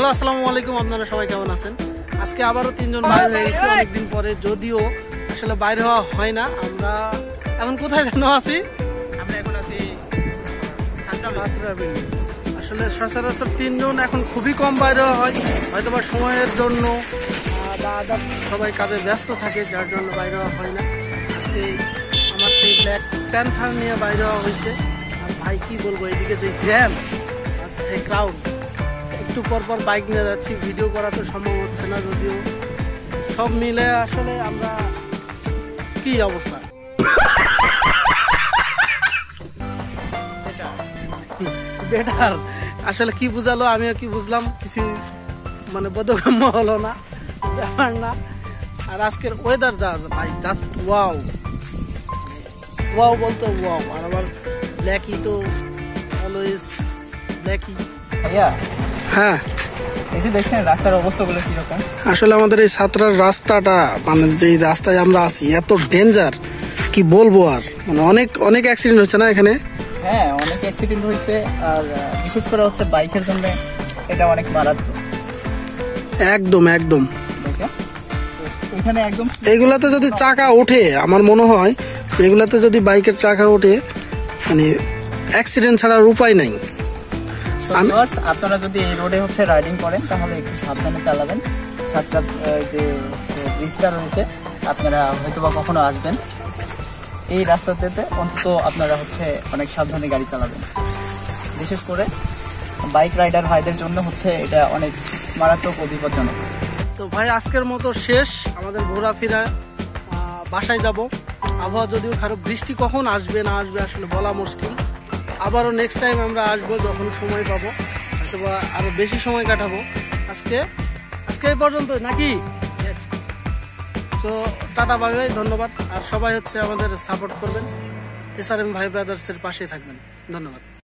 Hello, আসসালামু আলাইকুম। আপনারা সবাই কেমন আছেন? আজকে আবারও তিনজন বাইরে হয়ে গেছি অনেকদিন পরে, যদিও আসলে বাইরে হওয়া হয় না। আমরা এখন কোথায় যেন আছি? আমরা এখন আছি আসলে সচরাচর তিনজন এখন খুবই কম বাইরে হয়, হয়তো বা সময়ের জন্য বা সবাই কাজে ব্যস্ত থাকে, যার জন্য বাইরে হওয়া হয় না। আজকে আমার সেই ব্ল্যাক প্যান্থার নিয়ে বাইরে হওয়া হয়েছে। আর ভাই কি বলবো, এদিকে যে জ্যাম আর সেই ক্রাউড, একটু পর পর বাইক নিয়ে যাচ্ছি, ভিডিও করা তো সম্ভব হচ্ছে না, যদিও সব মিলে আসলে আমরা কি অবস্থা। বেটার আসলে কি বুঝালো, আমি আর কি বুঝলাম, কিছু মানে বোধগম্য হলো না, ব্যাপার না। আর আজকের ওয়েদার যা ভাই, জাস্ট ওয়াও ওয়াও বলতে ওয়াও। আর আবার ব্ল্যাকই তো অলওয়েজ ব্ল্যাকই। ভাইয়া, হ্যাঁ, এই যে দেখছেন রাস্তার অবস্থাগুলো কিরকম। আসলে আমাদের এই সাতরার রাস্তাটা, মানে যে রাস্তায় আমরা আছি, এত ডেঞ্জার কি বলবো। আর মানে অনেক অনেক অ্যাক্সিডেন্ট হচ্ছে না এখানে? হ্যাঁ, অনেক অ্যাক্সিডেন্ট হয়েছে, আর বিশেষ করে হচ্ছে বাইকের জন্য এটা অনেক মারাত্মক। একদম একদম। এখানে একদম এগুলাতে যদি চাকা ওঠে, আমার মনে হয় এগুলাতে যদি বাইকের চাকা ওঠে, মানে অ্যাক্সিডেন্ট ছাড়ার উপায় নাই। আপনারা যদি এই রোডে হচ্ছে রাইডিং করেন তাহলে একটু সাবধানে চালাবেন। ছাত্রা যে ব্রিজটা রয়েছে, আপনারা হয়তো বা কখনো আসবেন এই রাস্তাতে, অন্তত আপনারা হচ্ছে অনেক সাবধানে গাড়ি চালাবেন। বিশেষ করে বাইক রাইডার ভাইদের জন্য হচ্ছে এটা অনেক মারাত্মক ও বিপজ্জনক। তো ভাই, আজকের মতো শেষ আমাদের ঘোরাফেরা, বাসায় যাব। আবহাওয়া যদিও খারাপ, বৃষ্টি কখন আসবে না আসবে আসলে বলা মুশকিল। আবারও নেক্সট টাইম আমরা আসবো যখন সময় পাবো, অথবা আরো বেশি সময় কাটাবো। আজকে এই পর্যন্ত নাকি? তো টাটা, বাই বাই, ধন্যবাদ। আর সবাই হচ্ছে আমাদের সাপোর্ট করবেন, SRM ভাই ব্রাদার্সের পাশে থাকবেন। ধন্যবাদ।